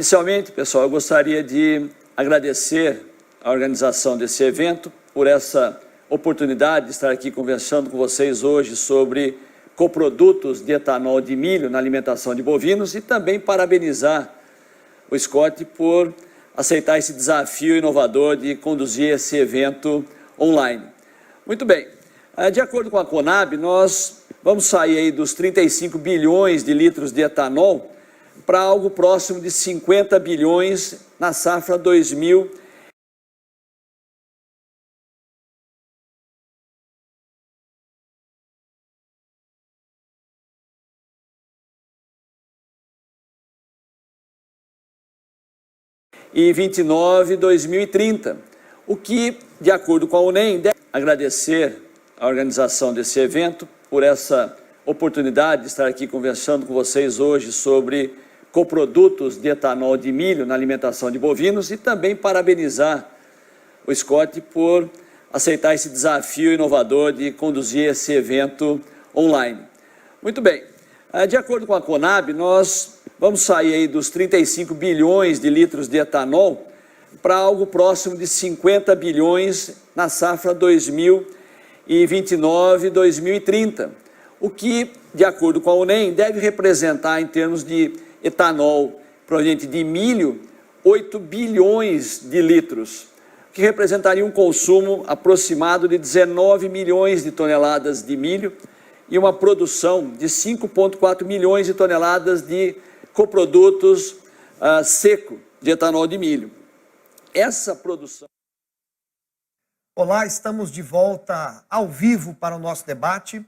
Inicialmente, pessoal, eu gostaria de agradecer a organização desse evento por essa oportunidade de estar aqui conversando com vocês hoje sobre coprodutos de etanol de milho na alimentação de bovinos e também parabenizar o Scott por aceitar esse desafio inovador de conduzir esse evento online. Muito bem, de acordo com a Conab, nós vamos sair aí dos 35 bilhões de litros de etanol para algo próximo de 50 bilhões na safra 2029-2030, o que, de acordo com a UNEM, deve agradecer a organização desse evento por essa oportunidade de estar aqui conversando com vocês hoje sobre coprodutos de etanol de milho na alimentação de bovinos e também parabenizar o Scott por aceitar esse desafio inovador de conduzir esse evento online. Muito bem, de acordo com a Conab, nós vamos sair aí dos 35 bilhões de litros de etanol para algo próximo de 50 bilhões na safra 2029-2030, o que, de acordo com a UNEM, deve representar, em termos de etanol proveniente de milho, 8 bilhões de litros, que representaria um consumo aproximado de 19 milhões de toneladas de milho e uma produção de 5,4 milhões de toneladas de coprodutos seco de etanol de milho. Essa produção... Olá, estamos de volta ao vivo para o nosso debate.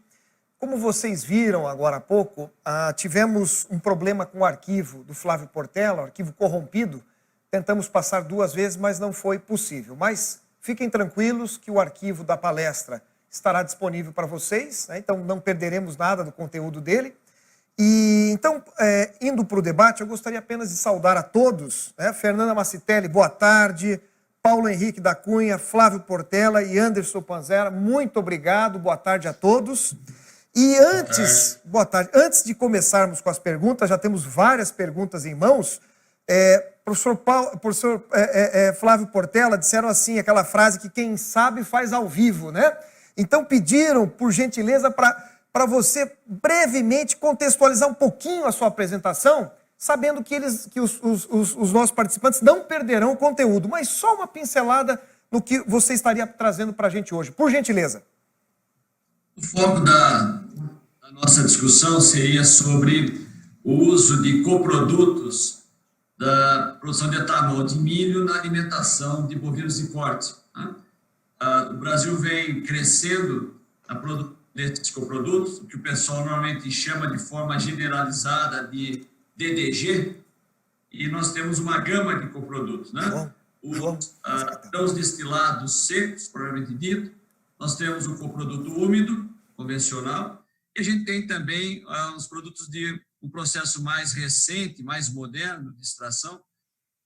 Como vocês viram agora há pouco, tivemos um problema com o arquivo do Flávio Portela, o arquivo corrompido. Tentamos passar 2 vezes, mas não foi possível. Mas fiquem tranquilos que o arquivo da palestra estará disponível para vocês, né? Então não perderemos nada do conteúdo dele. E então, indo para o debate, eu gostaria apenas de saudar a todos, né? Fernanda Macitelli, boa tarde. Paulo Henrique da Cunha, Flávio Portela e Anderson Panzera, muito obrigado, boa tarde a todos. E boa tarde. Antes de começarmos com as perguntas, já temos várias perguntas em mãos. Professor Flávio Portela, disseram assim, aquela frase que quem sabe faz ao vivo, né? Então pediram, por gentileza, para você brevemente contextualizar um pouquinho a sua apresentação, sabendo que os nossos participantes não perderão o conteúdo, mas só uma pincelada no que você estaria trazendo para a gente hoje. Por gentileza. O foco da nossa discussão seria sobre o uso de coprodutos da produção de etanol de milho na alimentação de bovinos de corte, né? O Brasil vem crescendo a produção desses coprodutos, que o pessoal normalmente chama de forma generalizada de DDG, e nós temos uma gama de coprodutos, né? Os grãos destilados secos, propriamente dito, nós temos o coproduto úmido, convencional, e a gente tem também os produtos de um processo mais recente, mais moderno de extração,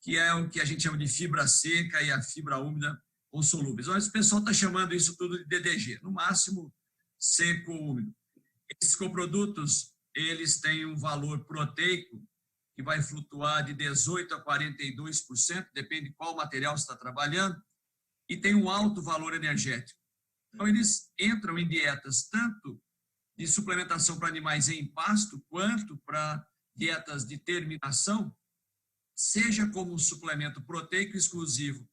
que é o que a gente chama de fibra seca e a fibra úmida ou solúveis. Mas o pessoal está chamando isso tudo de DDG, no máximo seco ou úmido. Esses coprodutos, eles têm um valor proteico que vai flutuar de 18% a 42%, depende de qual material você está trabalhando, e tem um alto valor energético. Então, eles entram em dietas tanto de suplementação para animais em pasto, quanto para dietas de terminação, seja como um suplemento proteico exclusivo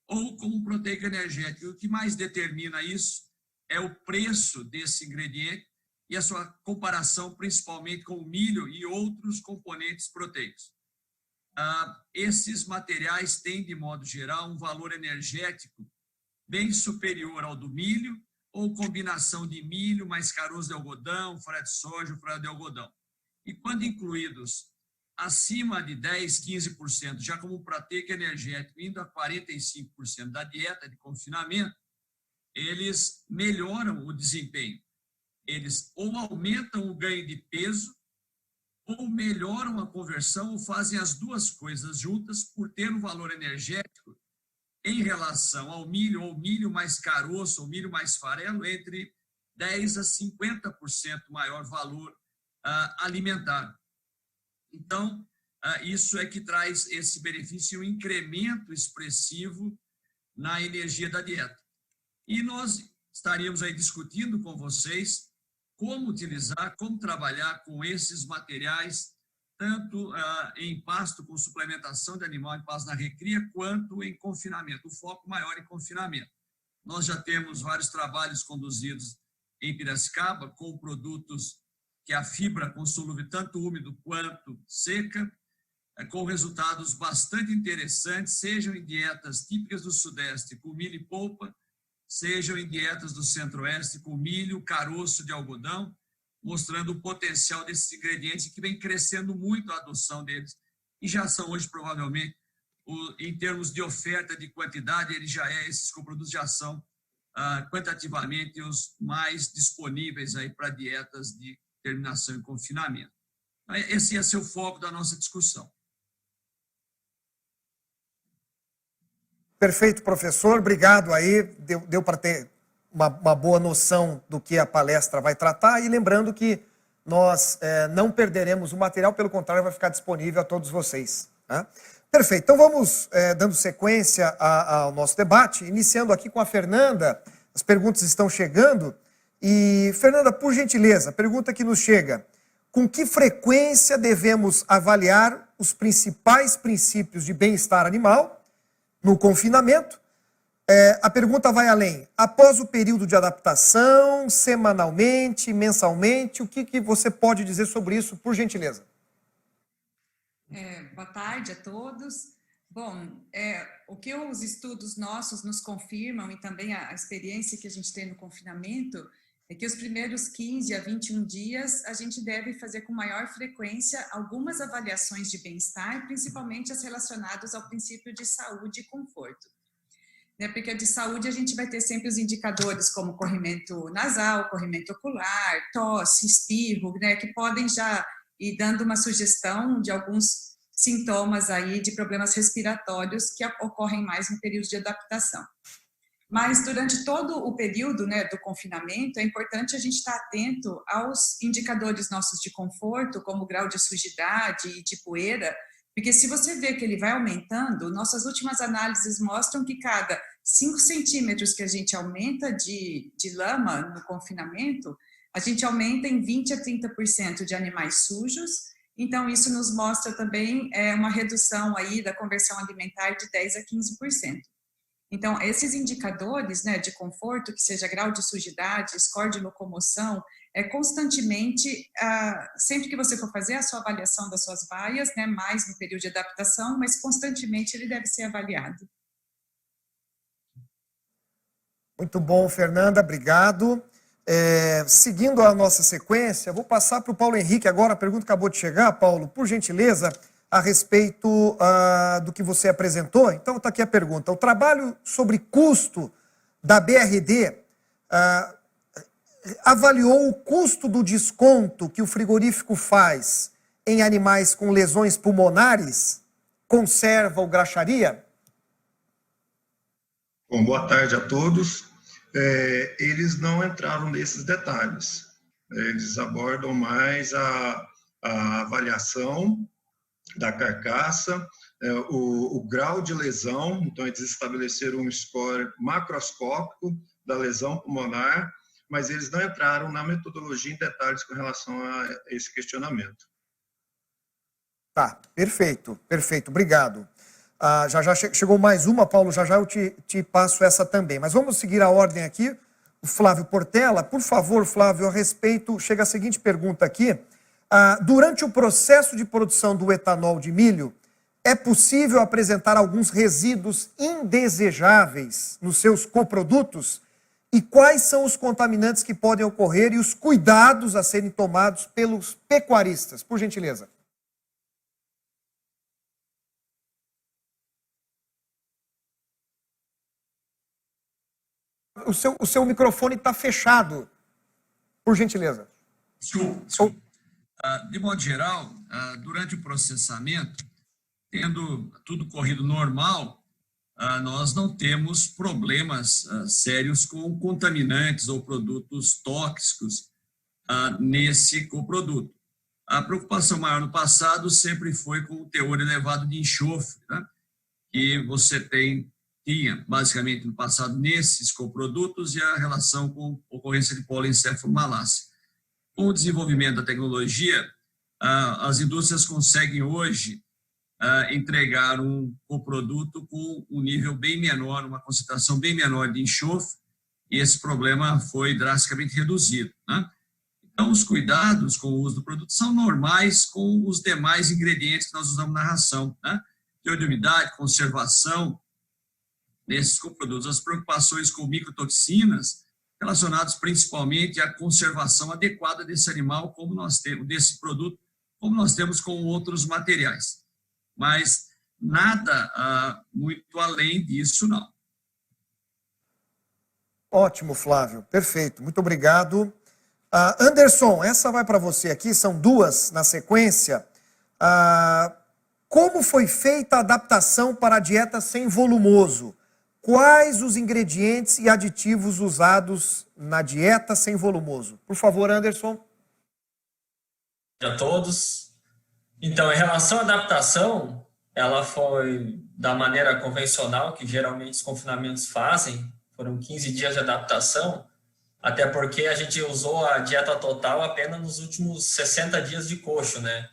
ou como um proteico energético. O que mais determina isso é o preço desse ingrediente e a sua comparação principalmente com o milho e outros componentes proteicos. Esses materiais têm, de modo geral, um valor energético bem superior ao do milho, ou combinação de milho mais caroço de algodão, farelo de soja ou farelo de algodão. E quando incluídos acima de 10%, 15%, já como proteico energético, indo a 45% da dieta de confinamento, eles melhoram o desempenho. Eles ou aumentam o ganho de peso, ou melhoram a conversão, ou fazem as duas coisas juntas por ter um valor energético em relação ao milho, ou milho mais caroço, ou milho mais farelo, entre 10% a 50% maior valor alimentar. Então, isso é que traz esse benefício e um incremento expressivo na energia da dieta. E nós estaríamos aí discutindo com vocês como utilizar, como trabalhar com esses materiais, tanto em pasto com suplementação de animal em pasto na recria, quanto em confinamento, o foco maior em confinamento. Nós já temos vários trabalhos conduzidos em Piracicaba com produtos que a fibra com solúvel tanto úmido quanto seca, com resultados bastante interessantes, sejam em dietas típicas do Sudeste com milho e polpa, sejam em dietas do Centro-Oeste com milho, caroço de algodão, mostrando o potencial desses ingredientes que vem crescendo muito a adoção deles e já são hoje provavelmente, em termos de oferta, de quantidade, esses coprodutos já são quantitativamente os mais disponíveis aí para dietas de terminação e confinamento. Esse ia ser o foco da nossa discussão. Perfeito, professor. Obrigado aí. Deu para ter uma boa noção do que a palestra vai tratar. E lembrando que nós não perderemos o material, pelo contrário, vai ficar disponível a todos vocês. Né? Perfeito. Então vamos dando sequência ao nosso debate, iniciando aqui com a Fernanda. As perguntas estão chegando. E, Fernanda, por gentileza, pergunta que nos chega. Com que frequência devemos avaliar os principais princípios de bem-estar animal no confinamento? A pergunta vai além. Após o período de adaptação, semanalmente, mensalmente, o que você pode dizer sobre isso, por gentileza? Boa tarde a todos. Bom, o que os estudos nossos nos confirmam e também a experiência que a gente tem no confinamento é que os primeiros 15 a 21 dias a gente deve fazer com maior frequência algumas avaliações de bem-estar, principalmente as relacionadas ao princípio de saúde e conforto. Porque de saúde a gente vai ter sempre os indicadores como corrimento nasal, corrimento ocular, tosse, espirro, que podem já ir dando uma sugestão de alguns sintomas aí de problemas respiratórios que ocorrem mais no período de adaptação. Mas durante todo o período do confinamento, é importante a gente estar atento aos indicadores nossos de conforto, como o grau de sujidade e de poeira, porque se você vê que ele vai aumentando, nossas últimas análises mostram que cada 5 centímetros que a gente aumenta de lama no confinamento, a gente aumenta em 20 a 30% de animais sujos. Então, isso nos mostra também uma redução aí da conversão alimentar de 10 a 15%. Então, esses indicadores de conforto, que seja grau de sujidade, score de locomoção, constantemente, sempre que você for fazer a sua avaliação das suas baias, mais no período de adaptação, mas constantemente ele deve ser avaliado. Muito bom, Fernanda, obrigado. Seguindo a nossa sequência, vou passar para o Paulo Henrique agora, a pergunta acabou de chegar, Paulo, por gentileza, a respeito do que você apresentou. Então, está aqui a pergunta. O trabalho sobre custo da BRD avaliou o custo do desconto que o frigorífico faz em animais com lesões pulmonares, conserva ou graxaria? Bom, boa tarde a todos. Eles não entraram nesses detalhes. Eles abordam mais a avaliação da carcaça, o grau de lesão. Então, eles estabeleceram um score macroscópico da lesão pulmonar, mas eles não entraram na metodologia em detalhes com relação a esse questionamento. Tá, perfeito, obrigado. Já chegou mais uma, Paulo, já eu te passo essa também. Mas vamos seguir a ordem aqui. O Flávio Portela, por favor, Flávio, a respeito, chega a seguinte pergunta aqui. Durante o processo de produção do etanol de milho, é possível apresentar alguns resíduos indesejáveis nos seus coprodutos? E quais são os contaminantes que podem ocorrer e os cuidados a serem tomados pelos pecuaristas? Por gentileza. O seu microfone está fechado. Por gentileza. Desculpa. De modo geral, durante o processamento, tendo tudo corrido normal, nós não temos problemas sérios com contaminantes ou produtos tóxicos nesse coproduto. A preocupação maior no passado sempre foi com o teor elevado de enxofre, né? Que você tinha, basicamente, no passado, nesses coprodutos e a relação com a ocorrência de polencefalomalácia. Com o desenvolvimento da tecnologia, as indústrias conseguem hoje entregar um coproduto com um nível bem menor, uma concentração bem menor de enxofre, e esse problema foi drasticamente reduzido, né? Então, os cuidados com o uso do produto são normais com os demais ingredientes que nós usamos na ração, né? Teor de umidade, conservação desses coprodutos, as preocupações com microtoxinas relacionadas principalmente à conservação adequada desse animal, como nós temos desse produto, como nós temos com outros materiais. Mas nada muito além disso, não. Ótimo, Flávio. Perfeito. Muito obrigado. Anderson, essa vai para você aqui, são duas na sequência. Como foi feita a adaptação para a dieta sem volumoso? Quais os ingredientes e aditivos usados na dieta sem volumoso? Por favor, Anderson. A todos. Então, em relação à adaptação, ela foi da maneira convencional, que geralmente os confinamentos fazem, foram 15 dias de adaptação, até porque a gente usou a dieta total apenas nos últimos 60 dias de coxo, né?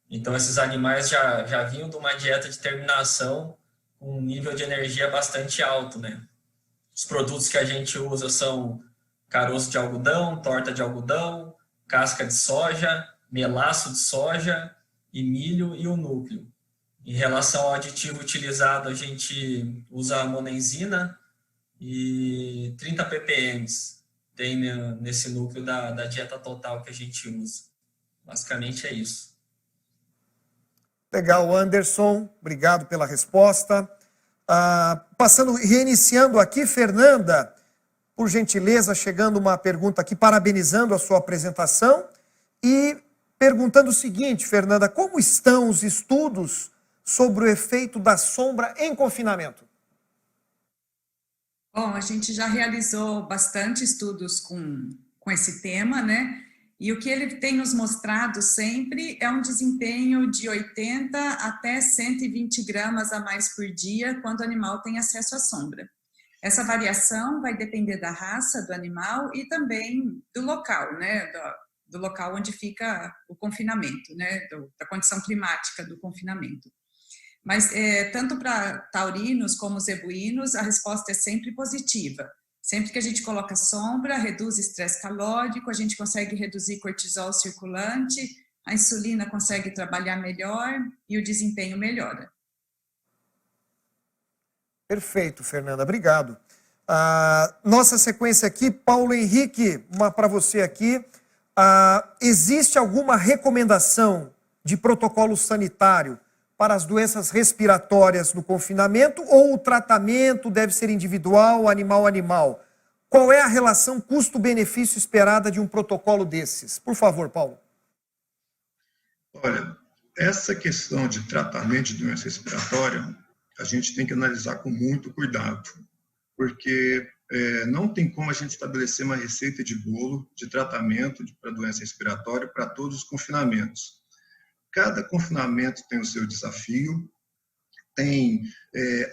Então, esses animais já vinham de uma dieta de terminação com um nível de energia bastante alto, né? Os produtos que a gente usa são caroço de algodão, torta de algodão, casca de soja, melaço de soja e milho e o núcleo. Em relação ao aditivo utilizado, a gente usa a monenzina e 30 ppm tem nesse núcleo da dieta total que a gente usa. Basicamente é isso. Legal, Anderson. Obrigado pela resposta. Reiniciando aqui, Fernanda, por gentileza, chegando uma pergunta aqui, parabenizando a sua apresentação e perguntando o seguinte, Fernanda, como estão os estudos sobre o efeito da sombra em confinamento? Bom, a gente já realizou bastante estudos com esse tema, né? E o que ele tem nos mostrado sempre é um desempenho de 80 até 120 gramas a mais por dia quando o animal tem acesso à sombra. Essa variação vai depender da raça do animal e também do local, né? Do local onde fica o confinamento, né? Da condição climática do confinamento. Mas tanto para taurinos como zebuínos, a resposta é sempre positiva. Sempre que a gente coloca sombra, reduz estresse calórico, a gente consegue reduzir cortisol circulante, a insulina consegue trabalhar melhor e o desempenho melhora. Perfeito, Fernanda, obrigado. Nossa sequência aqui, Paulo Henrique, uma para você aqui. Existe alguma recomendação de protocolo sanitário para as doenças respiratórias no confinamento ou o tratamento deve ser individual, animal a animal? Qual é a relação custo-benefício esperada de um protocolo desses? Por favor, Paulo. Olha, essa questão de tratamento de doença respiratória, a gente tem que analisar com muito cuidado, porque não tem como a gente estabelecer uma receita de bolo de tratamento para doença respiratória para todos os confinamentos. Cada confinamento tem o seu desafio, tem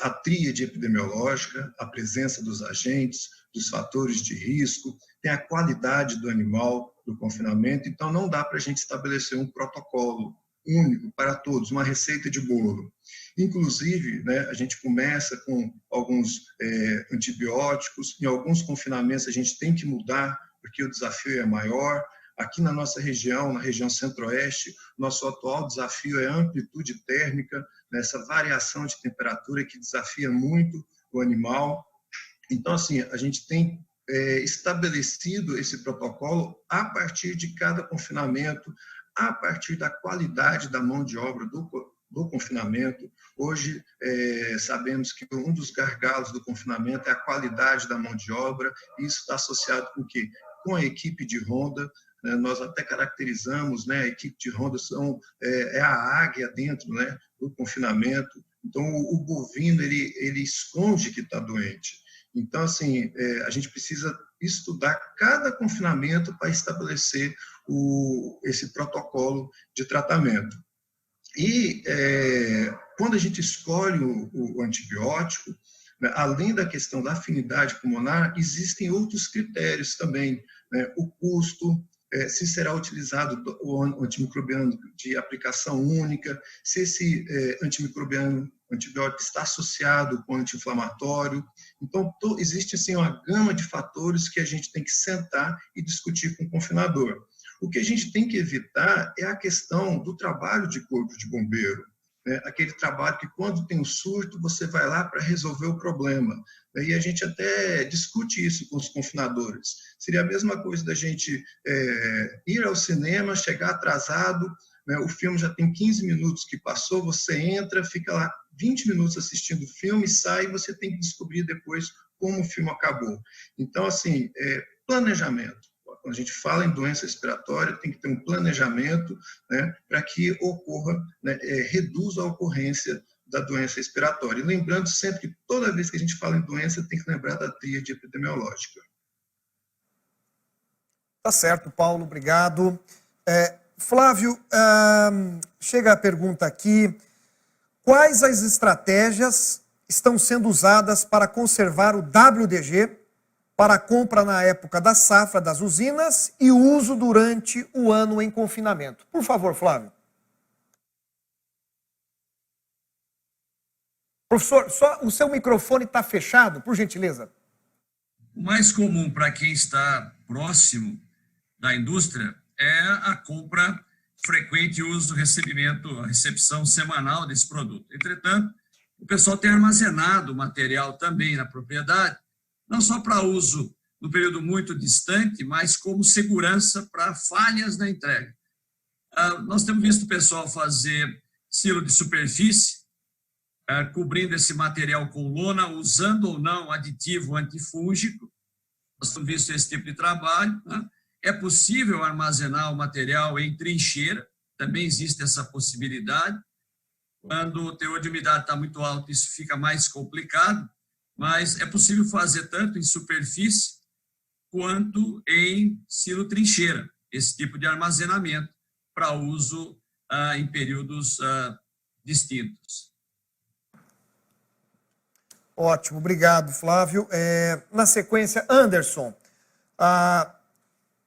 a tríade epidemiológica, a presença dos agentes, dos fatores de risco, tem a qualidade do animal do confinamento, então não dá para a gente estabelecer um protocolo único para todos, uma receita de bolo. Inclusive, né, a gente começa com alguns antibióticos, em alguns confinamentos a gente tem que mudar, porque o desafio é maior. Aqui na nossa região, na região centro-oeste, nosso atual desafio é a amplitude térmica, essa variação de temperatura que desafia muito o animal. Então, assim, a gente tem estabelecido esse protocolo a partir de cada confinamento, a partir da qualidade da mão de obra do confinamento. Hoje, sabemos que um dos gargalos do confinamento é a qualidade da mão de obra, e isso está associado com o quê? Com a equipe de ronda. Nós até caracterizamos, né, a equipe de ronda é a águia dentro, né, do confinamento. Então, o bovino, ele esconde que está doente. Então, assim, a gente precisa estudar cada confinamento para estabelecer esse protocolo de tratamento. E quando a gente escolhe o antibiótico, né, além da questão da afinidade pulmonar, existem outros critérios também, né, o custo, se será utilizado o antimicrobiano de aplicação única, se esse antibiótico está associado com anti-inflamatório. Então, existe assim, uma gama de fatores que a gente tem que sentar e discutir com o confinador. O que a gente tem que evitar é a questão do trabalho de corpo de bombeiro, né? Aquele trabalho que, quando tem um surto, você vai lá para resolver o problema. E a gente até discute isso com os confinadores. Seria a mesma coisa da gente ir ao cinema, chegar atrasado, né? O filme já tem 15 minutos que passou, você entra, fica lá 20 minutos assistindo o filme, sai, e você tem que descobrir depois como o filme acabou. Então, assim, planejamento. Quando a gente fala em doença respiratória, tem que ter um planejamento, né, para que ocorra, né, reduza a ocorrência da doença respiratória. E lembrando sempre que toda vez que a gente fala em doença, tem que lembrar da tríade epidemiológica. Tá certo, Paulo, obrigado. Flávio, chega a pergunta aqui. Quais as estratégias estão sendo usadas para conservar o WDG para a compra na época da safra das usinas e o uso durante o ano em confinamento? Por favor, Flávio. Professor, só o seu microfone está fechado, por gentileza. O mais comum para quem está próximo da indústria é a compra frequente e uso, recebimento, a recepção semanal desse produto. Entretanto, o pessoal tem armazenado material também na propriedade, não só para uso no período muito distante, mas como segurança para falhas na entrega. Nós temos visto o pessoal fazer silo de superfície, cobrindo esse material com lona, usando ou não aditivo antifúngico. Nós temos visto esse tipo de trabalho, né? É possível armazenar o material em trincheira, também existe essa possibilidade. Quando o teor de umidade está muito alto, isso fica mais complicado, mas é possível fazer tanto em superfície quanto em silo trincheira, esse tipo de armazenamento para uso em períodos distintos. Ótimo, obrigado, Flávio. Na sequência, Anderson,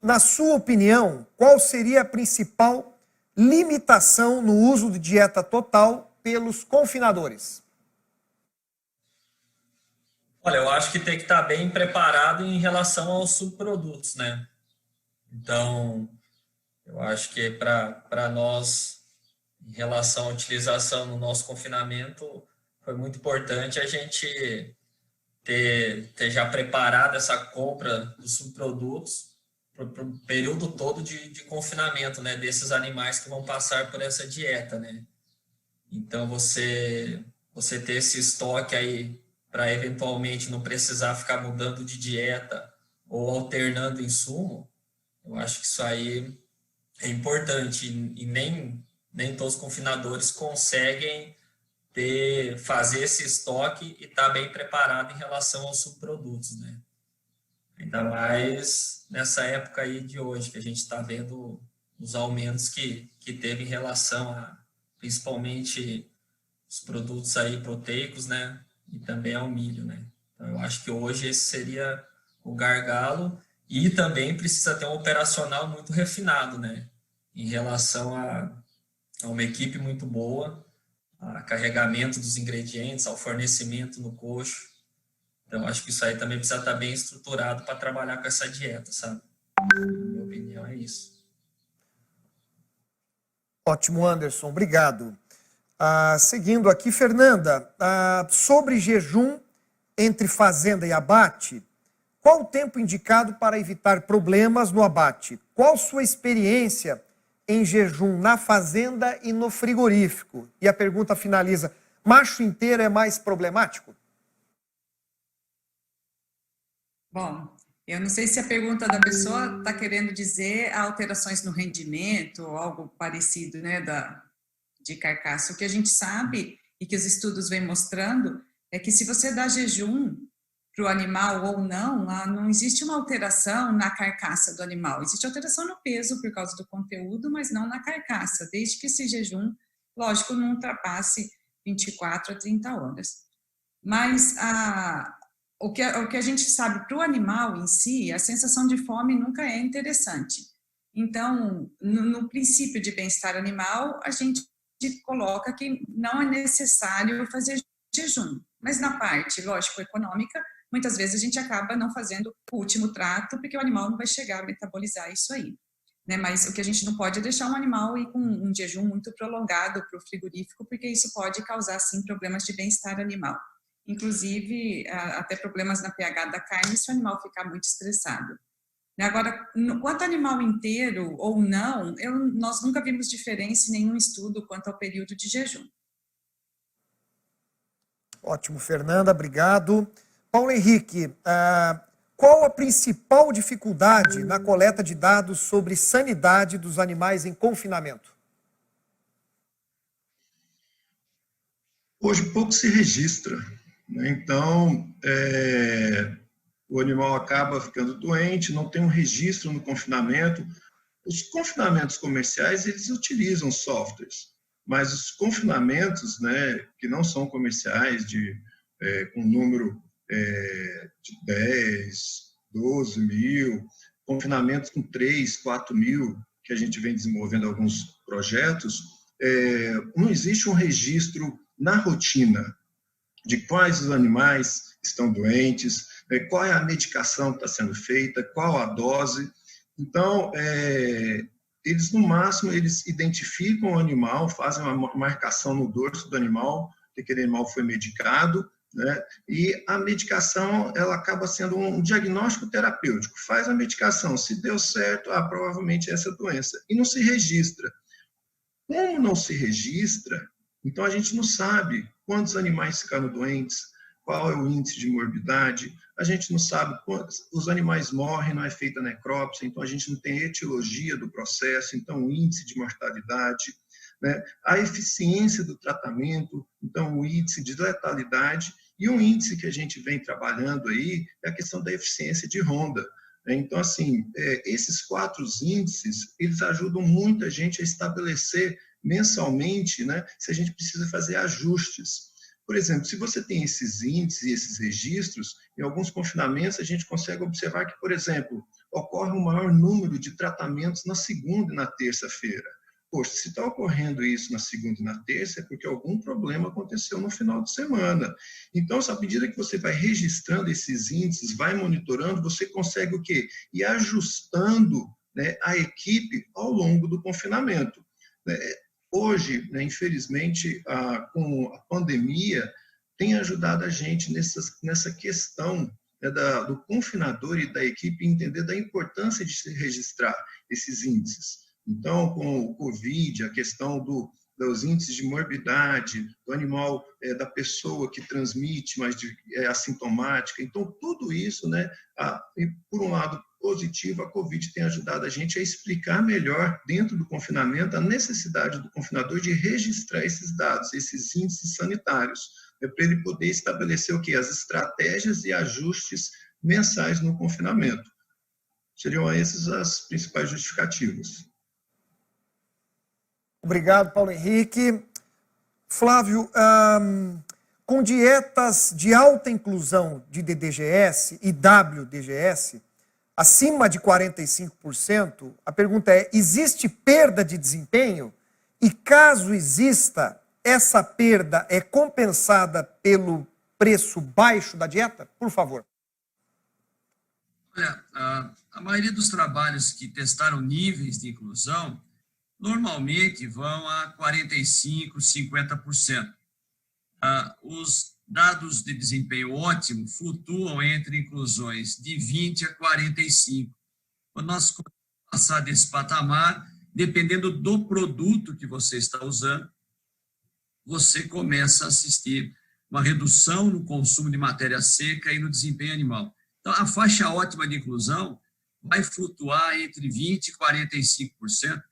na sua opinião, qual seria a principal limitação no uso de dieta total pelos confinadores? Olha, eu acho que tem que estar bem preparado em relação aos subprodutos, né? Então, eu acho que para nós, em relação à utilização no nosso confinamento, foi muito importante a gente ter já preparado essa compra dos subprodutos para o período todo de confinamento, né, desses animais que vão passar por essa dieta, né? Então, você ter esse estoque aí para eventualmente não precisar ficar mudando de dieta ou alternando insumo, eu acho que isso aí é importante e nem todos os confinadores conseguem fazer esse estoque e estar bem preparado em relação aos subprodutos, né? Ainda mais nessa época aí de hoje, que a gente está vendo os aumentos que teve em relação a, principalmente, os produtos aí proteicos, né? E também ao milho, né? Então, eu acho que hoje esse seria o gargalo e também precisa ter um operacional muito refinado, né? Em relação a uma equipe muito boa, a carregamento dos ingredientes, ao fornecimento no coxo. Então, acho que isso aí também precisa estar bem estruturado para trabalhar com essa dieta, sabe? Na minha opinião, é isso. Ótimo, Anderson, obrigado. Seguindo aqui, Fernanda, sobre jejum entre fazenda e abate, qual o tempo indicado para evitar problemas no abate? Qual sua experiência em jejum na fazenda e no frigorífico? E a pergunta finaliza: macho inteiro é mais problemático? Bom, eu não sei se a pergunta da pessoa está querendo dizer alterações no rendimento ou algo parecido, né, de carcaça. O que a gente sabe e que os estudos vêm mostrando é que se você dá jejum, para o animal ou não, não existe uma alteração na carcaça do animal. Existe alteração no peso por causa do conteúdo, mas não na carcaça, desde que esse jejum, lógico, não ultrapasse 24 a 30 horas. Mas o que a gente sabe para o animal em si, a sensação de fome nunca é interessante. Então, no princípio de bem-estar animal, a gente coloca que não é necessário fazer jejum. Mas na parte, lógico, econômica, muitas vezes a gente acaba não fazendo o último trato, porque o animal não vai chegar a metabolizar isso aí. Né? Mas o que a gente não pode é deixar um animal ir com um jejum muito prolongado para o frigorífico, porque isso pode causar, sim, problemas de bem-estar animal. Inclusive, até problemas na pH da carne, se o animal ficar muito estressado. Agora, quanto ao animal inteiro ou não, nós nunca vimos diferença em nenhum estudo quanto ao período de jejum. Ótimo, Fernanda, obrigado. Paulo Henrique, qual a principal dificuldade na coleta de dados sobre sanidade dos animais em confinamento? Hoje pouco se registra, né? Então, o animal acaba ficando doente, não tem um registro no confinamento. Os confinamentos comerciais, eles utilizam softwares, mas os confinamentos, né, que não são comerciais, com número de 10, 12 mil, confinamentos com 3, 4 mil, que a gente vem desenvolvendo alguns projetos, não existe um registro na rotina de quais os animais estão doentes, qual é a medicação que está sendo feita, qual a dose. Então, eles, no máximo, eles identificam o animal, fazem uma marcação no dorso do animal, que aquele animal foi medicado, né? E a medicação, ela acaba sendo um diagnóstico terapêutico. Faz a medicação, se deu certo, provavelmente é essa doença. E não se registra. Como não se registra, então a gente não sabe quantos animais ficaram doentes, qual é o índice de morbidade, a gente não sabe quantos os animais morrem, não é feita necrópsia, então a gente não tem etiologia do processo, então o índice de mortalidade, né? A eficiência do tratamento, então o índice de letalidade, e um índice que a gente vem trabalhando aí é a questão da eficiência de ronda. Então, assim, esses 4 índices, eles ajudam muita gente a estabelecer mensalmente, né, se a gente precisa fazer ajustes. Por exemplo, se você tem esses índices e esses registros, em alguns confinamentos a gente consegue observar que, por exemplo, ocorre um maior número de tratamentos na segunda e na terça-feira. Poxa, se está ocorrendo isso na segunda e na terça, é porque algum problema aconteceu no final de semana. Então, à medida que você vai registrando esses índices, vai monitorando, você consegue o quê? Ir ajustando, né, a equipe ao longo do confinamento. Hoje, né, infelizmente, com a pandemia, tem ajudado a gente nessa questão, né, do confinador e da equipe entender da importância de se registrar esses índices. Então, com o Covid, a questão dos índices de morbidade, do animal, da pessoa que transmite, mas é assintomática. Então, tudo isso, né, por um lado positivo, a Covid tem ajudado a gente a explicar melhor, dentro do confinamento, a necessidade do confinador de registrar esses dados, esses índices sanitários, para ele poder estabelecer o quê? As estratégias e ajustes mensais no confinamento. Seriam essas as principais justificativas. Obrigado, Paulo Henrique. Flávio, com dietas de alta inclusão de DDGS e WDGS, acima de 45%, a pergunta é, existe perda de desempenho? E caso exista, essa perda é compensada pelo preço baixo da dieta? Por favor. Olha, a maioria dos trabalhos que testaram níveis de inclusão normalmente vão a 45%, 50%. Os dados de desempenho ótimo flutuam entre inclusões de 20% a 45%. Quando nós passar desse patamar, dependendo do produto que você está usando, você começa a assistir uma redução no consumo de matéria seca e no desempenho animal. Então, a faixa ótima de inclusão vai flutuar entre 20% e 45%,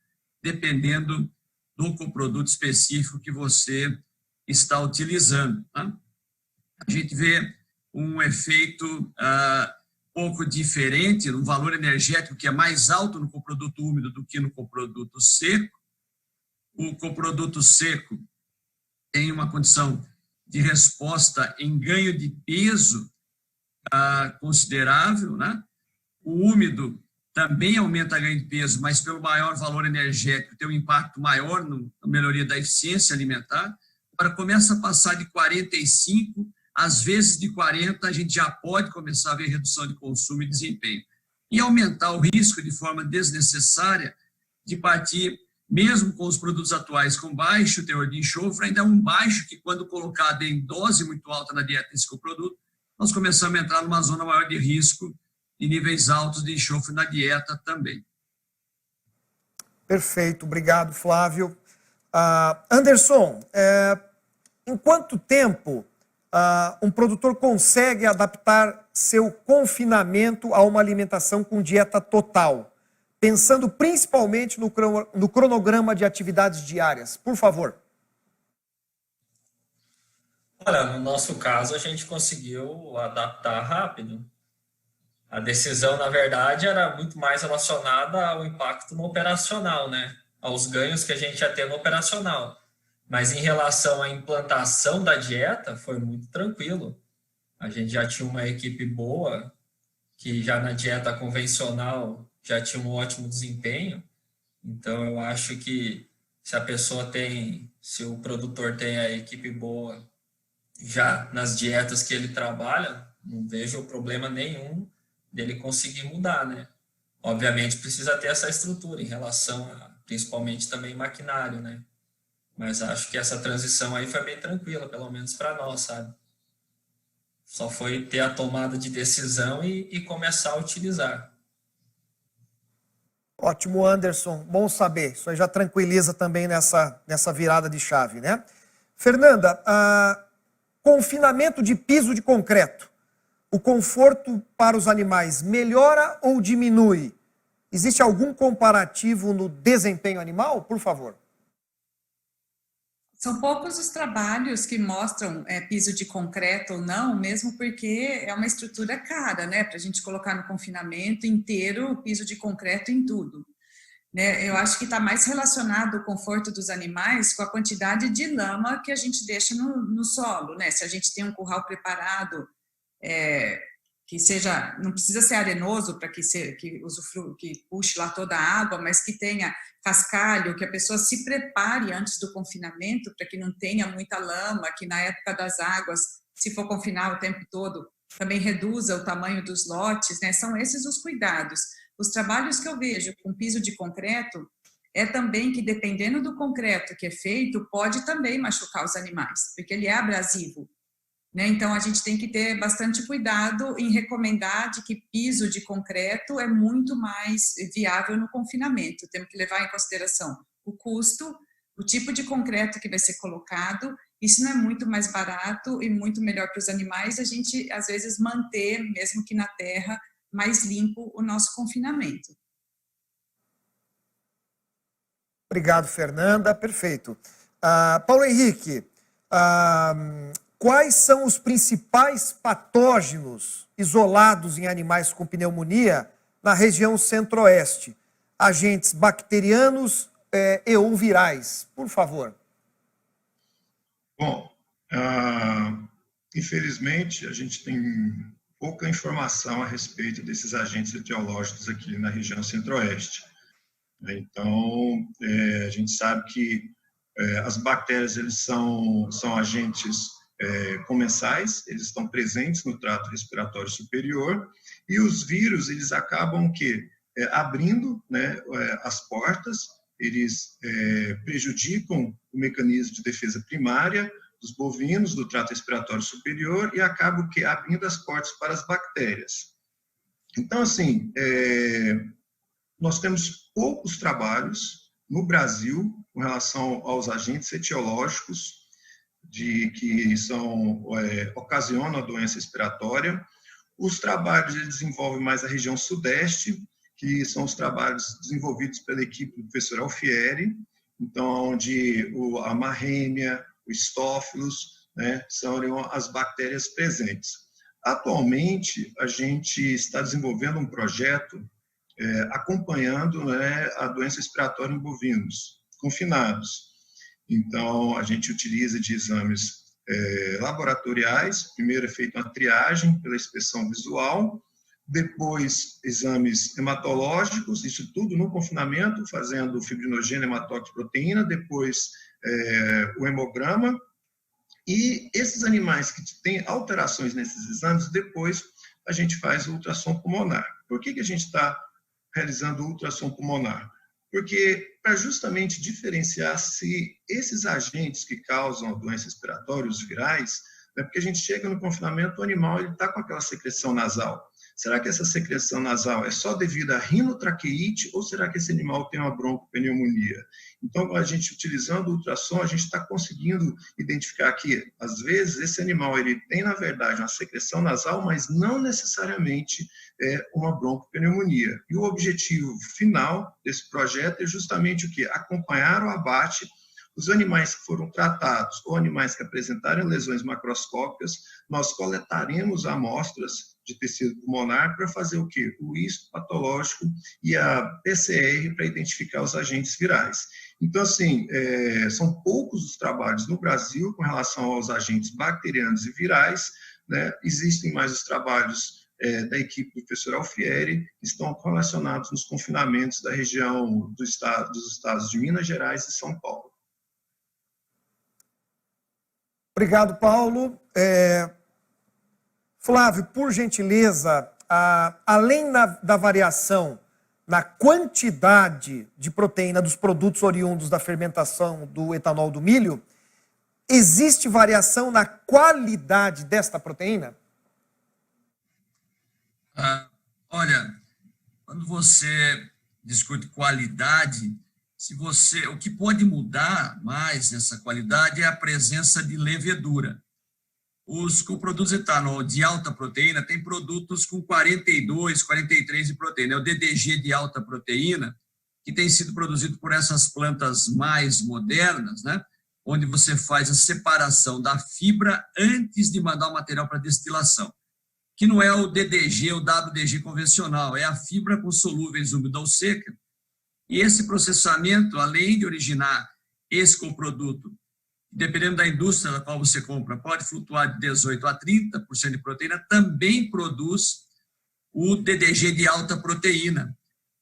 dependendo do coproduto específico que você está utilizando. Tá? A gente vê um efeito pouco diferente, um valor energético que é mais alto no coproduto úmido do que no coproduto seco. O coproduto seco tem uma condição de resposta em ganho de peso considerável, né? O úmido também aumenta ganho de peso, mas pelo maior valor energético tem um impacto maior na melhoria da eficiência alimentar. Agora começa a passar de 45, às vezes de 40, a gente já pode começar a ver redução de consumo e desempenho. E aumentar o risco de forma desnecessária de partir, mesmo com os produtos atuais com baixo teor de enxofre, ainda é um baixo que, quando colocado em dose muito alta na dieta desse coproduto, nós começamos a entrar numa zona maior de risco e níveis altos de enxofre na dieta também. Perfeito, obrigado, Flávio. Anderson, em quanto tempo um produtor consegue adaptar seu confinamento a uma alimentação com dieta total, pensando principalmente no cronograma de atividades diárias? Por favor. Olha, no nosso caso, a gente conseguiu adaptar rápido. A decisão, na verdade, era muito mais relacionada ao impacto no operacional, né? Aos ganhos que a gente ia ter no operacional. Mas em relação à implantação da dieta, foi muito tranquilo. A gente já tinha uma equipe boa, que já na dieta convencional já tinha um ótimo desempenho. Então, eu acho que se o produtor tem a equipe boa já nas dietas que ele trabalha, não vejo problema nenhum dele conseguir mudar, né? Obviamente precisa ter essa estrutura em relação a, principalmente também maquinário, né? Mas acho que essa transição aí foi bem tranquila, pelo menos para nós, sabe? Só foi ter a tomada de decisão e começar a utilizar. Ótimo, Anderson. Bom saber. Isso aí já tranquiliza também nessa virada de chave, né? Fernanda, confinamento de piso de concreto. O conforto para os animais melhora ou diminui? Existe algum comparativo no desempenho animal? Por favor. São poucos os trabalhos que mostram piso de concreto ou não, mesmo porque é uma estrutura cara, né? Para a gente colocar no confinamento inteiro o piso de concreto em tudo. Né? Eu acho que está mais relacionado o conforto dos animais com a quantidade de lama que a gente deixa no solo, né? Se a gente tem um curral preparado, que seja, não precisa ser arenoso para que puxe lá toda a água, mas que tenha cascalho, que a pessoa se prepare antes do confinamento para que não tenha muita lama, que na época das águas, se for confinar o tempo todo, também reduza o tamanho dos lotes, né? São esses os cuidados. Os trabalhos que eu vejo com piso de concreto é também que, dependendo do concreto que é feito, pode também machucar os animais, porque ele é abrasivo. Né? Então, a gente tem que ter bastante cuidado em recomendar de que piso de concreto é muito mais viável no confinamento. Temos que levar em consideração o custo, o tipo de concreto que vai ser colocado. Isso não é muito mais barato e muito melhor para os animais, a gente, às vezes, manter, mesmo que na terra, mais limpo o nosso confinamento. Obrigado, Fernanda. Perfeito. Paulo Henrique, quais são os principais patógenos isolados em animais com pneumonia na região centro-oeste? Agentes bacterianos e ou virais, por favor. Bom, infelizmente, a gente tem pouca informação a respeito desses agentes etiológicos aqui na região centro-oeste. Então, a gente sabe que as bactérias eles são agentes comensais, eles estão presentes no trato respiratório superior, e os vírus eles acabam abrindo, né, as portas, eles prejudicam o mecanismo de defesa primária dos bovinos, do trato respiratório superior, e acabam abrindo as portas para as bactérias. Então, assim, nós temos poucos trabalhos no Brasil com relação aos agentes etiológicos que ocasionam a doença respiratória. Os trabalhos eles desenvolvem mais a região sudeste, que são os trabalhos desenvolvidos pela equipe do professor Alfieri, então, onde a marrêmia, o estófilos, né, são as bactérias presentes. Atualmente, a gente está desenvolvendo um projeto acompanhando, né, a doença respiratória em bovinos confinados. Então, a gente utiliza de exames laboratoriais. Primeiro é feita uma triagem pela inspeção visual, depois exames hematológicos, isso tudo no confinamento, fazendo fibrinogênio, hematócriproteína, depois o hemograma. E esses animais que têm alterações nesses exames, depois a gente faz o ultrassom pulmonar. Por que a gente está realizando o ultrassom pulmonar? Porque para justamente diferenciar se esses agentes que causam doenças respiratórias, os virais, né, porque a gente chega no confinamento, o animal está com aquela secreção nasal. Será que essa secreção nasal é só devido à rinotraqueite ou será que esse animal tem uma broncopneumonia? Então, a gente utilizando o ultrassom, a gente está conseguindo identificar que, às vezes, esse animal ele tem, na verdade, uma secreção nasal, mas não necessariamente uma broncopneumonia. E o objetivo final desse projeto é justamente o quê? Acompanhar o abate. Os animais que foram tratados ou animais que apresentarem lesões macroscópicas, nós coletaremos amostras de tecido pulmonar para fazer o quê? O histopatológico e a PCR para identificar os agentes virais. Então, assim, são poucos os trabalhos no Brasil com relação aos agentes bacterianos e virais, né? Existem mais os trabalhos da equipe do professor Alfieri, que estão relacionados nos confinamentos da região dos estados de Minas Gerais e São Paulo. Obrigado, Paulo. Flávio, por gentileza, além da variação na quantidade de proteína dos produtos oriundos da fermentação do etanol do milho, existe variação na qualidade desta proteína? Olha, quando você discute qualidade, o que pode mudar mais essa qualidade é a presença de levedura. Os coprodutos de etanol de alta proteína têm produtos com 42, 43 de proteína. É o DDG de alta proteína, que tem sido produzido por essas plantas mais modernas, né? Onde você faz a separação da fibra antes de mandar o material para destilação. Que não é o DDG, o WDG convencional, é a fibra com solúveis úmida ou seca. E esse processamento, além de originar esse coproduto, dependendo da indústria da qual você compra, pode flutuar de 18% a 30% de proteína, também produz o DDG de alta proteína.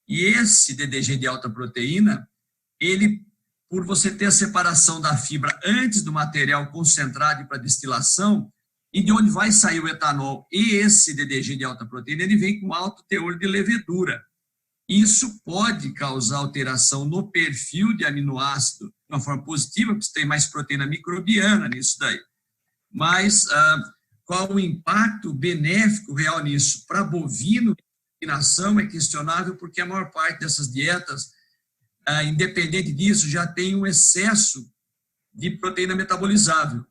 E esse DDG de alta proteína, ele, por você ter a separação da fibra antes do material concentrado para destilação, e de onde vai sair o etanol e esse DDG de alta proteína, ele vem com alto teor de levedura. Isso pode causar alteração no perfil de aminoácido de uma forma positiva, porque você tem mais proteína microbiana nisso daí. Mas qual o impacto benéfico real nisso? Para bovino, a eliminação é questionável, porque a maior parte dessas dietas, independente disso, já tem um excesso de proteína metabolizável.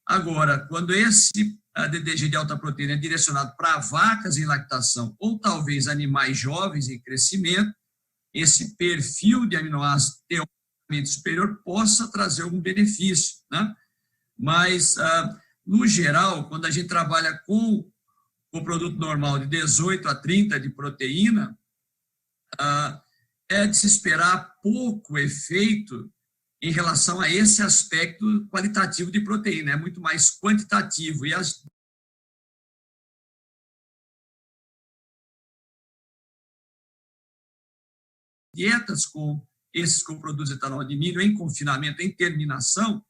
Agora, quando esse DDG de alta proteína é direcionado para vacas em lactação ou talvez animais jovens em crescimento, esse perfil de aminoácido teoricamente superior possa trazer algum benefício, né? Mas, no geral, quando a gente trabalha com o produto normal de 18 a 30 de proteína, é de se esperar pouco efeito em relação a esse aspecto qualitativo de proteína, é muito mais quantitativo. E as dietas com esses coprodutos de etanol de milho em confinamento, em terminação,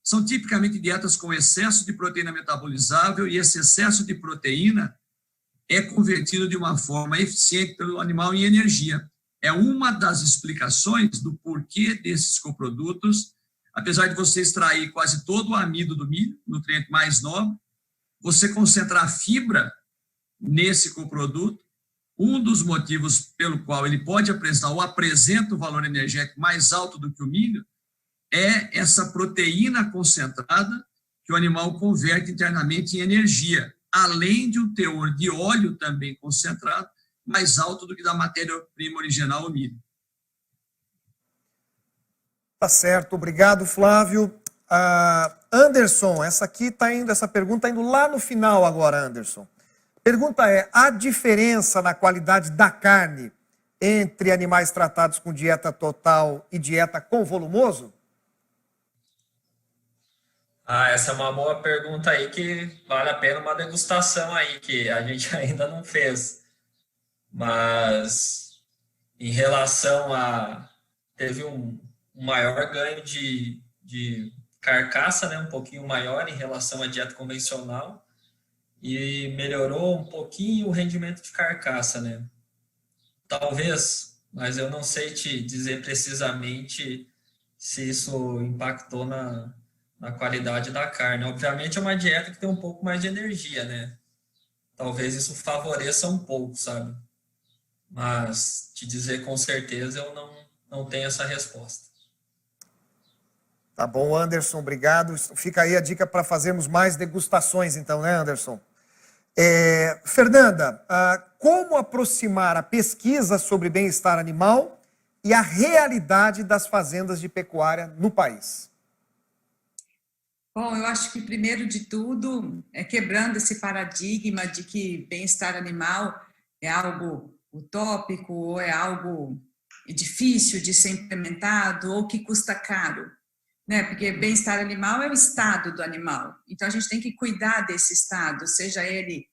são tipicamente dietas com excesso de proteína metabolizável, e esse excesso de proteína é convertido de uma forma eficiente pelo animal em energia. É uma das explicações do porquê desses coprodutos, apesar de você extrair quase todo o amido do milho, nutriente mais nobre, você concentrar fibra nesse coproduto. Um dos motivos pelo qual ele pode apresentar ou apresenta um valor energético mais alto do que o milho é essa proteína concentrada que o animal converte internamente em energia, além de um teor de óleo também concentrado, mais alto do que da matéria-prima original, o milho. Tá certo, obrigado, Flávio. Anderson, essa pergunta está indo lá no final agora, Anderson. Pergunta é: há diferença na qualidade da carne entre animais tratados com dieta total e dieta com volumoso? Essa é uma boa pergunta aí que vale a pena uma degustação aí, que a gente ainda não fez. Mas em relação a... Teve um maior ganho de carcaça, né? Um pouquinho maior em relação à dieta convencional, e melhorou um pouquinho o rendimento de carcaça, né? Talvez, mas eu não sei te dizer precisamente se isso impactou na qualidade da carne. Obviamente é uma dieta que tem um pouco mais de energia, né? Talvez isso favoreça um pouco, sabe? Mas te dizer com certeza eu não tenho essa resposta. Tá bom, Anderson, obrigado. Fica aí a dica para fazermos mais degustações, então, né, Anderson? Fernanda, como aproximar a pesquisa sobre bem-estar animal e a realidade das fazendas de pecuária no país? Bom, eu acho que primeiro de tudo é quebrando esse paradigma de que bem-estar animal é algo utópico ou é algo difícil de ser implementado ou que custa caro, né? Porque bem-estar animal é o estado do animal. Então a gente tem que cuidar desse estado, seja ele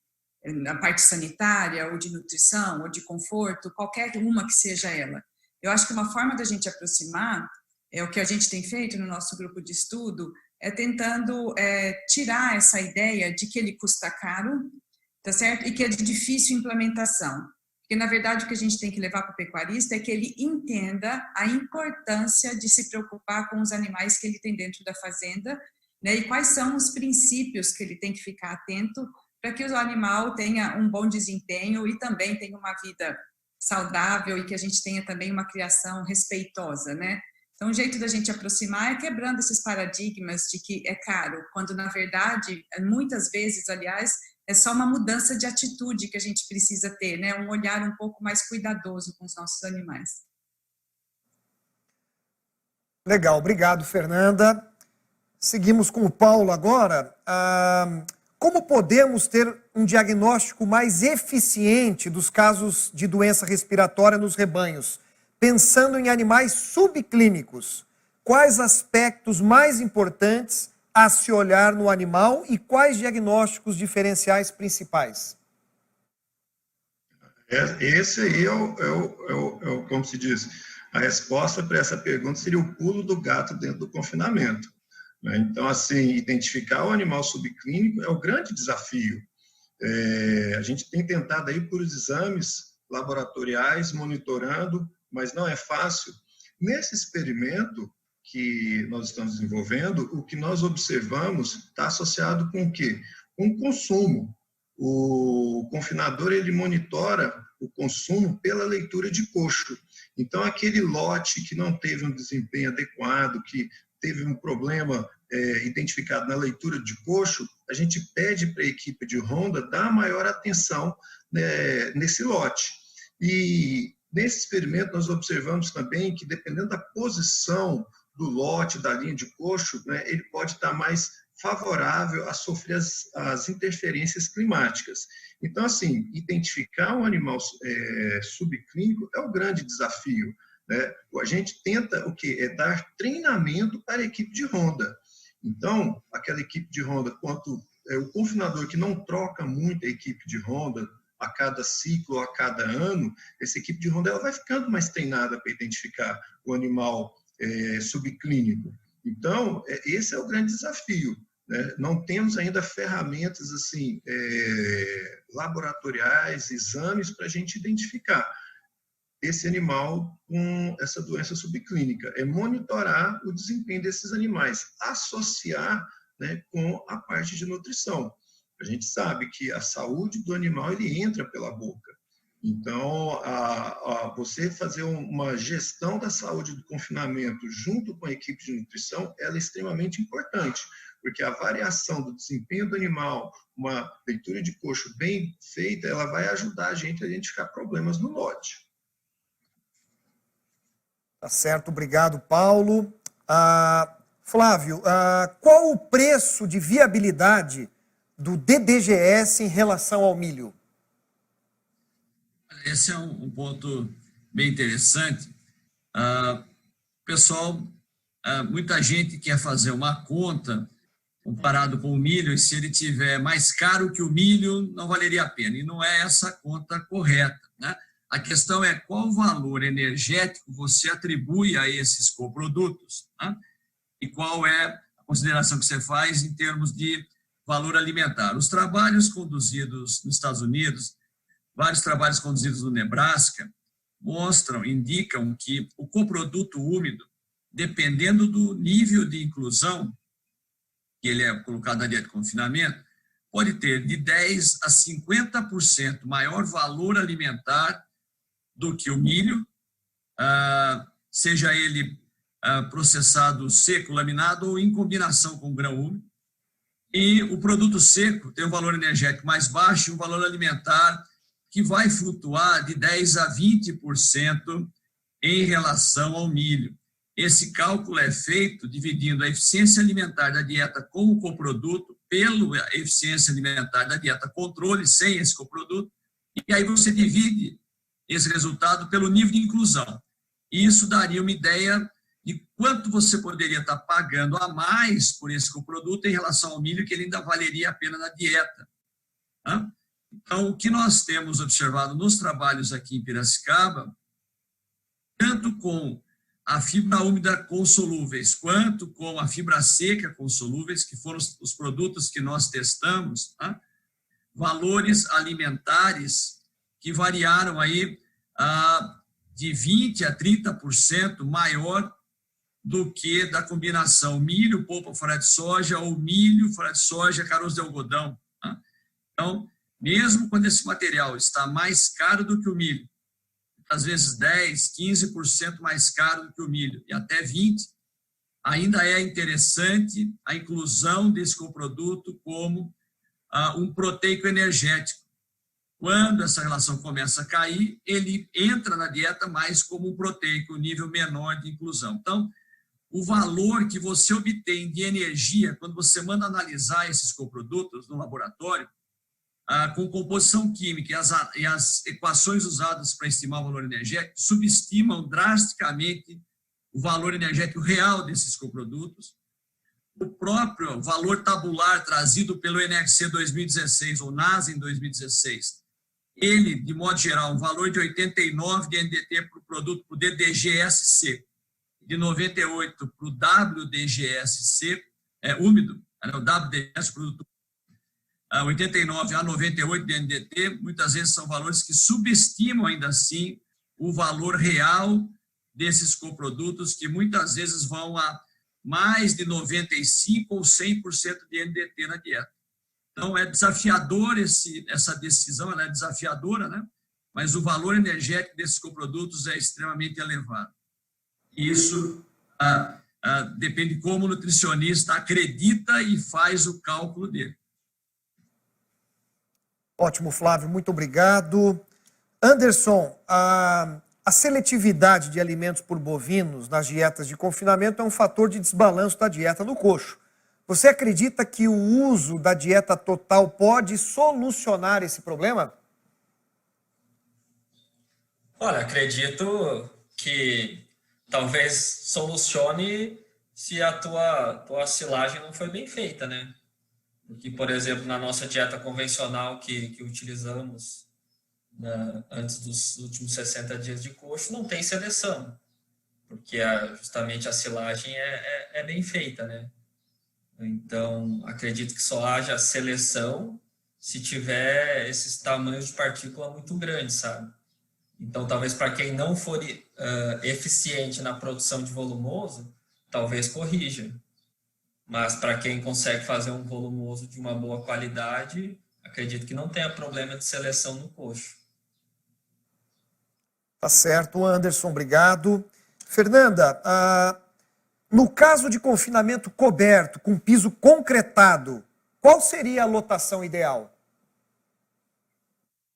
na parte sanitária ou de nutrição ou de conforto, qualquer uma que seja ela. Eu acho que uma forma da gente aproximar é o que a gente tem feito no nosso grupo de estudo, é tentando tirar essa ideia de que ele custa caro, tá certo? E que é de difícil implementação. Porque, na verdade, o que a gente tem que levar para o pecuarista é que ele entenda a importância de se preocupar com os animais que ele tem dentro da fazenda, né? E quais são os princípios que ele tem que ficar atento para que o animal tenha um bom desempenho e também tenha uma vida saudável e que a gente tenha também uma criação respeitosa, né? Então, o jeito da gente aproximar é quebrando esses paradigmas de que é caro, quando, na verdade, muitas vezes, aliás, é só uma mudança de atitude que a gente precisa ter, né? Um olhar um pouco mais cuidadoso com os nossos animais. Legal, obrigado, Fernanda. Seguimos com o Paulo agora. Como podemos ter um diagnóstico mais eficiente dos casos de doença respiratória nos rebanhos, pensando em animais subclínicos? Quais aspectos mais importantes a se olhar no animal e quais diagnósticos diferenciais principais? Esse aí como se diz, a resposta para essa pergunta seria o pulo do gato dentro do confinamento. Então, assim, identificar o animal subclínico é o grande desafio. A gente tem tentado aí por exames laboratoriais, monitorando, mas não é fácil. Nesse experimento que nós estamos desenvolvendo, o que nós observamos está associado com o quê? Com o consumo. O confinador, ele monitora o consumo pela leitura de coxo. Então, aquele lote que não teve um desempenho adequado, que teve um problema identificado na leitura de coxo, a gente pede para a equipe de ronda dar maior atenção, né, nesse lote. E nesse experimento nós observamos também que, dependendo da posição do lote, da linha de coxo, né, ele pode estar mais favorável a sofrer as interferências climáticas. Então, assim, identificar um animal subclínico é o grande desafio, né? A gente tenta o quê? É dar treinamento para a equipe de ronda. Então, aquela equipe de ronda, quanto o confinador que não troca muito a equipe de ronda a cada ciclo ou a cada ano, essa equipe de ronda ela vai ficando mais treinada para identificar o animal subclínico. Então, esse é o grande desafio, né? Não temos ainda ferramentas assim, laboratoriais, exames para a gente identificar esse animal com essa doença subclínica. É monitorar o desempenho desses animais, associar, né, com a parte de nutrição. A gente sabe que a saúde do animal ele entra pela boca. Então, você fazer uma gestão da saúde do confinamento junto com a equipe de nutrição, ela é extremamente importante, porque a variação do desempenho do animal, uma leitura de coxo bem feita, ela vai ajudar a gente a identificar problemas no lote. Tá certo, obrigado, Paulo. Flávio, qual o preço de viabilidade do DDGS em relação ao milho? Esse é um ponto bem interessante. Pessoal, muita gente quer fazer uma conta comparado com o milho, e se ele tiver mais caro que o milho, não valeria a pena. E não é essa a conta correta, né? A questão é qual valor energético você atribui a esses coprodutos, né? E qual é a consideração que você faz em termos de valor alimentar. Os trabalhos conduzidos nos Estados Unidos, vários trabalhos conduzidos no Nebraska, indicam que o coproduto úmido, dependendo do nível de inclusão, que ele é colocado na dieta de confinamento, pode ter de 10% a 50% maior valor alimentar do que o milho, seja ele processado seco, laminado ou em combinação com grão úmido. E o produto seco tem um valor energético mais baixo e um valor alimentar que vai flutuar de 10% a 20% em relação ao milho. Esse cálculo é feito dividindo a eficiência alimentar da dieta com o coproduto pela eficiência alimentar da dieta controle sem esse coproduto, e aí você divide esse resultado pelo nível de inclusão. E isso daria uma ideia de quanto você poderia estar pagando a mais por esse coproduto em relação ao milho, que ele ainda valeria a pena na dieta. Então, o que nós temos observado nos trabalhos aqui em Piracicaba, tanto com a fibra úmida com solúveis, quanto com a fibra seca com solúveis, que foram os produtos que nós testamos, valores alimentares que variaram aí de 20% a 30% maior do que da combinação milho, polpa, farelo de soja, ou milho, farelo de soja, caroço de algodão. Então, mesmo quando esse material está mais caro do que o milho, às vezes 10%, 15% mais caro do que o milho, e até 20%, ainda é interessante a inclusão desse coproduto como um proteico energético. Quando essa relação começa a cair, ele entra na dieta mais como um proteico, nível menor de inclusão. Então, o valor que você obtém de energia, quando você manda analisar esses coprodutos no laboratório, com composição química e as equações usadas para estimar o valor energético, subestimam drasticamente o valor energético real desses coprodutos. O próprio valor tabular trazido pelo NRC 2016, ou NASA em 2016, ele, de modo geral, um valor de 89 de NDT para o produto, para o DDGS seco, de 98 para o WDGS seco, úmido, o WDGS, produto 89 a 98 de NDT, muitas vezes são valores que subestimam ainda assim o valor real desses coprodutos, que muitas vezes vão a mais de 95% ou 100% de NDT na dieta. Então, é desafiador essa decisão, ela é desafiadora, né? Mas o valor energético desses coprodutos é extremamente elevado. E isso depende de como o nutricionista acredita e faz o cálculo dele. Ótimo, Flávio, muito obrigado. Anderson, a seletividade de alimentos por bovinos nas dietas de confinamento é um fator de desbalanço da dieta do coxo. Você acredita que o uso da dieta total pode solucionar esse problema? Olha, acredito que talvez solucione se a tua silagem não foi bem feita, né? Porque, por exemplo, na nossa dieta convencional que utilizamos antes dos últimos 60 dias de coxo, não tem seleção, porque justamente a silagem é bem feita, né? Então, acredito que só haja seleção se tiver esses tamanhos de partícula muito grandes, sabe? Então, talvez para quem não for eficiente na produção de volumoso, talvez corrija. Mas para quem consegue fazer um volumoso de uma boa qualidade, acredito que não tenha problema de seleção no coxo. Tá certo, Anderson, obrigado. Fernanda, no caso de confinamento coberto, com piso concretado, qual seria a lotação ideal?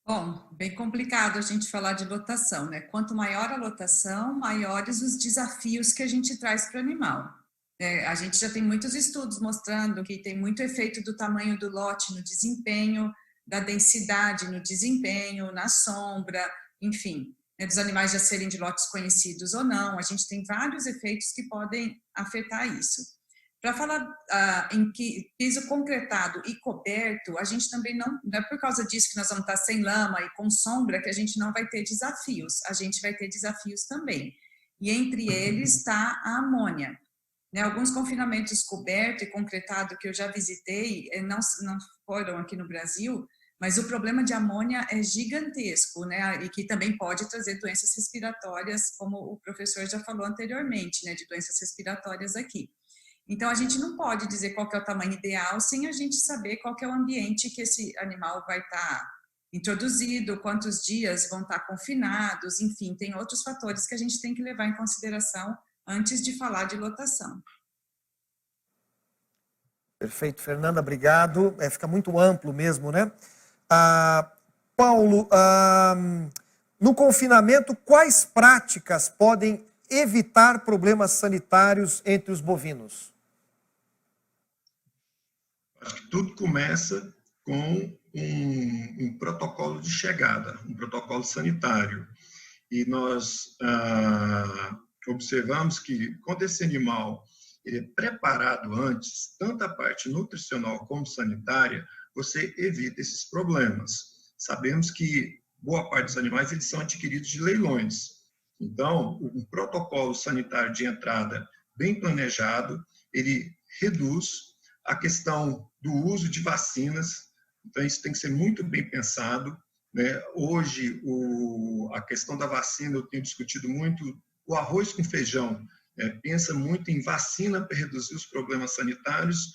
Bom, bem complicado a gente falar de lotação, né? Quanto maior a lotação, maiores os desafios que a gente traz para o animal. A gente já tem muitos estudos mostrando que tem muito efeito do tamanho do lote no desempenho, da densidade no desempenho, na sombra, enfim, dos animais já serem de lotes conhecidos ou não. A gente tem vários efeitos que podem afetar isso. Para falar em que piso concretado e coberto, a gente também não é por causa disso que nós vamos estar sem lama e com sombra que a gente não vai ter desafios. A gente vai ter desafios também. E entre eles está a amônia. Alguns confinamentos coberto e concretado que eu já visitei não foram aqui no Brasil, mas o problema de amônia é gigantesco, e que também pode trazer doenças respiratórias, como o professor já falou anteriormente, de doenças respiratórias aqui. Então, a gente não pode dizer qual que é o tamanho ideal sem a gente saber qual que é o ambiente que esse animal vai estar introduzido, quantos dias vão estar confinados, enfim, tem outros fatores que a gente tem que levar em consideração antes de falar de lotação. Perfeito, Fernanda, obrigado. Fica muito amplo mesmo, né? Paulo, no confinamento, quais práticas podem evitar problemas sanitários entre os bovinos? Acho que tudo começa com um protocolo de chegada, um protocolo sanitário. E nós observamos que quando esse animal ele é preparado antes, tanto a parte nutricional como sanitária, você evita esses problemas. Sabemos que boa parte dos animais eles são adquiridos de leilões. Então, um protocolo sanitário de entrada bem planejado, ele reduz a questão do uso de vacinas. Então, isso tem que ser muito bem pensado. Hoje, a questão da vacina, eu tenho discutido muito, o arroz com feijão, pensa muito em vacina para reduzir os problemas sanitários,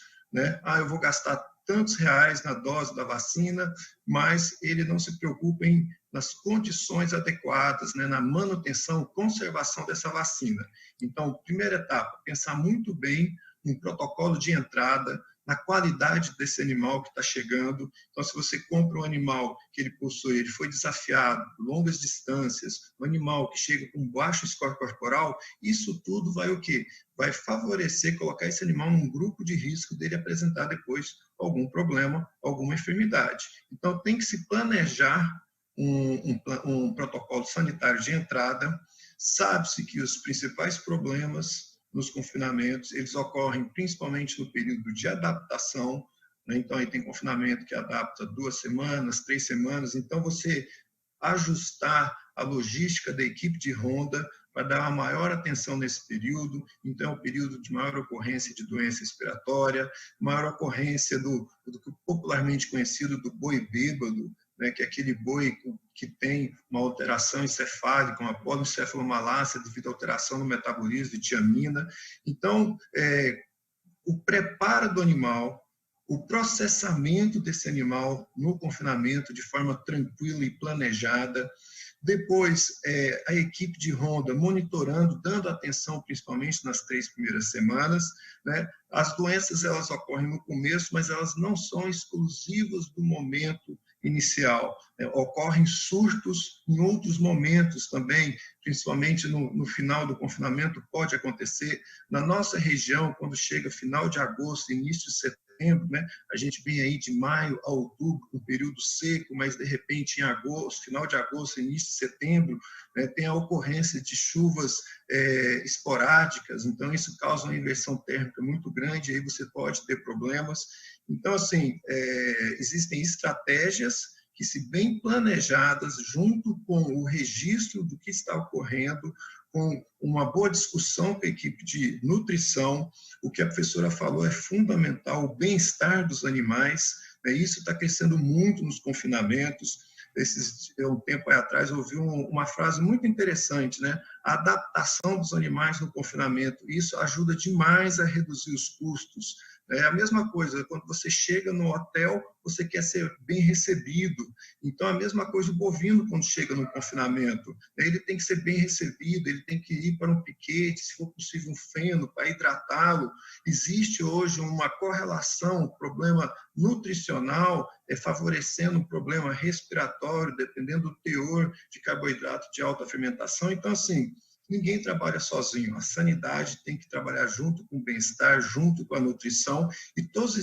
eu vou gastar tantos reais na dose da vacina, mas ele não se preocupa nas condições adequadas, na manutenção, conservação dessa vacina. Então, primeira etapa, pensar muito bem um protocolo de entrada, na qualidade desse animal que está chegando. Então, se você compra um animal que ele possui, ele foi desafiado por longas distâncias, um animal que chega com baixo score corporal, isso tudo vai o quê? Vai favorecer colocar esse animal num grupo de risco dele apresentar depois algum problema, alguma enfermidade. Então, tem que se planejar um protocolo sanitário de entrada. Sabe-se que os principais problemas nos confinamentos, eles ocorrem principalmente no período de adaptação, Então, aí tem confinamento que adapta 2 semanas, 3 semanas, então você ajustar a logística da equipe de ronda para dar uma maior atenção nesse período, então é o período de maior ocorrência de doença respiratória, maior ocorrência do popularmente conhecido do boi bêbado, que é aquele boi que tem uma alteração encefálica, uma polencefalomalácia devido à alteração no metabolismo de tiamina. Então, o preparo do animal, o processamento desse animal no confinamento de forma tranquila e planejada, depois a equipe de ronda monitorando, dando atenção principalmente nas 3 primeiras semanas, As doenças elas ocorrem no começo, mas elas não são exclusivas do momento inicial, ocorrem surtos em outros momentos também, principalmente no final do confinamento pode acontecer. Na nossa região, quando chega final de agosto, início de setembro, a gente vem aí de maio a outubro, um período seco, mas de repente em agosto, final de agosto, início de setembro, tem a ocorrência de chuvas esporádicas, então isso causa uma inversão térmica muito grande, aí você pode ter problemas. Então, assim, existem estratégias que, se bem planejadas, junto com o registro do que está ocorrendo, com uma boa discussão com a equipe de nutrição, o que a professora falou é fundamental, o bem-estar dos animais, isso está crescendo muito nos confinamentos. Um tempo atrás, eu ouvi uma frase muito interessante, A adaptação dos animais no confinamento, isso ajuda demais a reduzir os custos. É a mesma coisa, quando você chega no hotel, você quer ser bem recebido. Então, a mesma coisa o bovino quando chega no confinamento. Ele tem que ser bem recebido, ele tem que ir para um piquete, se for possível um feno, para hidratá-lo. Existe hoje uma correlação, um problema nutricional, favorecendo um problema respiratório, dependendo do teor de carboidrato de alta fermentação. Então, assim, ninguém trabalha sozinho. A sanidade tem que trabalhar junto com o bem-estar, junto com a nutrição, e todas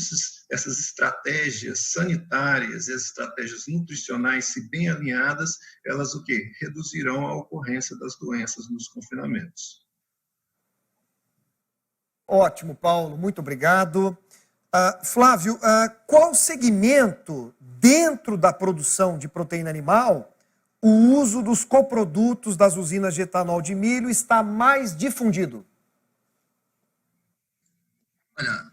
essas estratégias sanitárias, essas estratégias nutricionais, se bem alinhadas, elas o quê? Reduzirão a ocorrência das doenças nos confinamentos. Ótimo, Paulo, muito obrigado. Flávio, qual segmento dentro da produção de proteína animal o uso dos coprodutos das usinas de etanol de milho está mais difundido? Olha,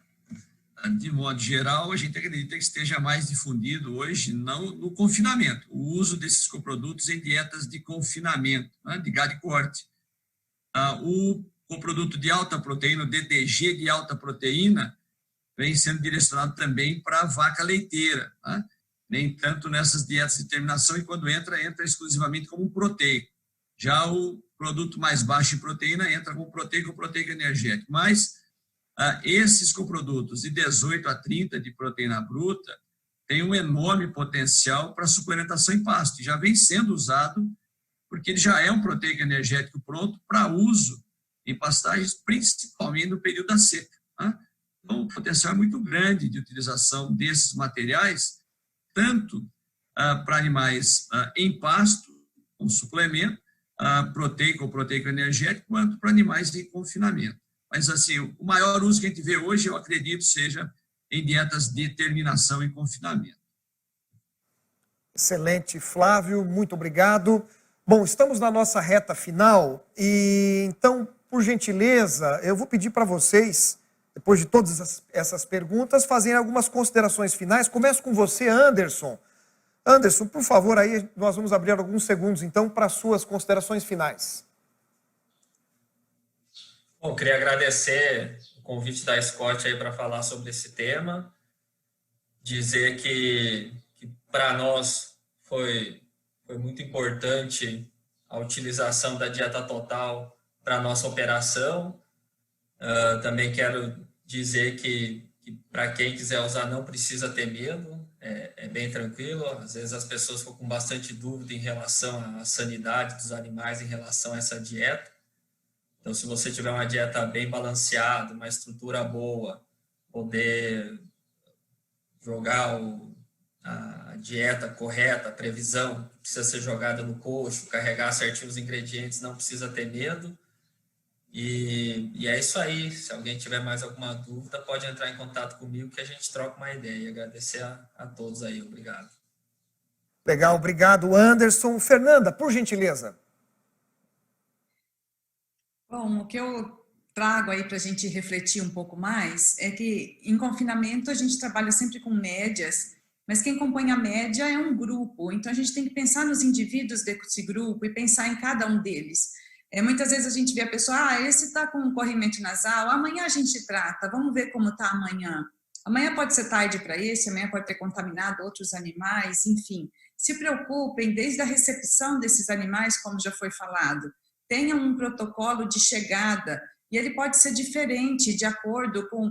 de modo geral, a gente acredita que esteja mais difundido hoje não no confinamento, o uso desses coprodutos em dietas de confinamento, né, de gado de corte. O coproduto de alta proteína, o DDG de alta proteína, vem sendo direcionado também para a vaca leiteira, né? Nem tanto nessas dietas de terminação, e quando entra exclusivamente como um proteico. Já o produto mais baixo em proteína entra como proteico ou proteico energético. Mas esses coprodutos de 18 a 30 de proteína bruta têm um enorme potencial para suplementação em pasto. Já vem sendo usado porque ele já é um proteico energético pronto para uso em pastagens, principalmente no período da seca, né? Então, o potencial é muito grande de utilização desses materiais, tanto para animais em pasto, como suplemento, proteico ou proteico energético, quanto para animais em confinamento. Mas, assim, o maior uso que a gente vê hoje, eu acredito, seja em dietas de terminação e confinamento. Excelente, Flávio, muito obrigado. Bom, estamos na nossa reta final e, então, por gentileza, eu vou pedir para vocês, depois de todas essas perguntas, fazerem algumas considerações finais. Começo com você, Anderson. Anderson, por favor, aí nós vamos abrir alguns segundos, então, para as suas considerações finais. Bom, queria agradecer o convite da Scott aí para falar sobre esse tema, dizer que para nós foi muito importante a utilização da dieta total para a nossa operação. Também quero dizer que para quem quiser usar não precisa ter medo, é bem tranquilo. Às vezes as pessoas ficam com bastante dúvida em relação à sanidade dos animais, em relação a essa dieta. Então, se você tiver uma dieta bem balanceada, uma estrutura boa, poder jogar a dieta correta, a previsão precisa ser jogada no coxo, carregar certinho os ingredientes, não precisa ter medo. E é isso aí. Se alguém tiver mais alguma dúvida, pode entrar em contato comigo que a gente troca uma ideia. E agradecer a todos aí. Obrigado. Legal, obrigado, Anderson. Fernanda, por gentileza. Bom, o que eu trago aí para a gente refletir um pouco mais é que em confinamento a gente trabalha sempre com médias, mas quem compõe a média é um grupo. Então a gente tem que pensar nos indivíduos desse grupo e pensar em cada um deles. Muitas vezes a gente vê a pessoa, esse está com um corrimento nasal, amanhã a gente trata, vamos ver como está amanhã. Amanhã pode ser tarde para esse, amanhã pode ter contaminado outros animais, enfim. Se preocupem desde a recepção desses animais, como já foi falado. Tenham um protocolo de chegada, e ele pode ser diferente de acordo com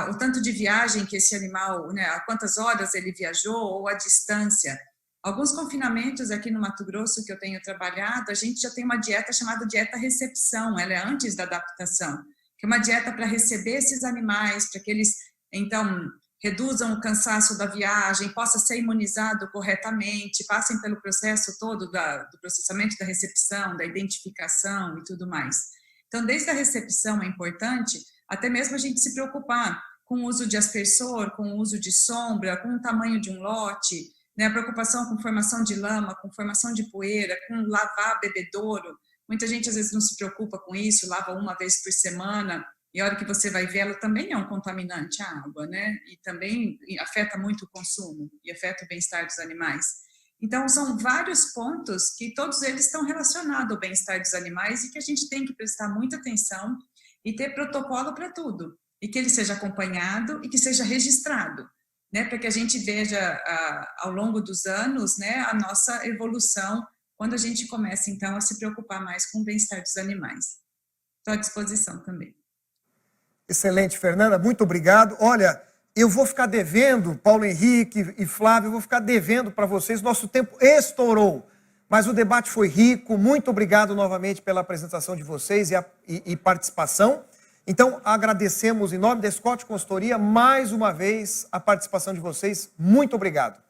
o tanto de viagem que esse animal, né, a quantas horas ele viajou ou a distância. Alguns confinamentos aqui no Mato Grosso que eu tenho trabalhado, a gente já tem uma dieta chamada dieta recepção, ela é antes da adaptação, que é uma dieta para receber esses animais, para que eles, então, reduzam o cansaço da viagem, possa ser imunizado corretamente, passem pelo processo todo do processamento da recepção, da identificação e tudo mais. Então, desde a recepção é importante, até mesmo a gente se preocupar com o uso de aspersor, com o uso de sombra, com o tamanho de um lote, né, a preocupação com formação de lama, com formação de poeira, com lavar bebedouro. Muita gente às vezes não se preocupa com isso, lava uma vez por semana, e a hora que você vai ver, ela também é um contaminante, a água, né? E também afeta muito o consumo, e afeta o bem-estar dos animais. Então, são vários pontos que todos eles estão relacionados ao bem-estar dos animais e que a gente tem que prestar muita atenção e ter protocolo para tudo, e que ele seja acompanhado e que seja registrado, né, para que a gente veja ao longo dos anos, né, a nossa evolução, quando a gente começa, então, a se preocupar mais com o bem-estar dos animais. Estou à disposição também. Excelente, Fernanda, muito obrigado. Olha, eu vou ficar devendo, Paulo Henrique e Flávio, eu vou ficar devendo para vocês, nosso tempo estourou. Mas o debate foi rico. Muito obrigado novamente pela apresentação de vocês e participação. Então, agradecemos em nome da Scott Consultoria mais uma vez a participação de vocês. Muito obrigado.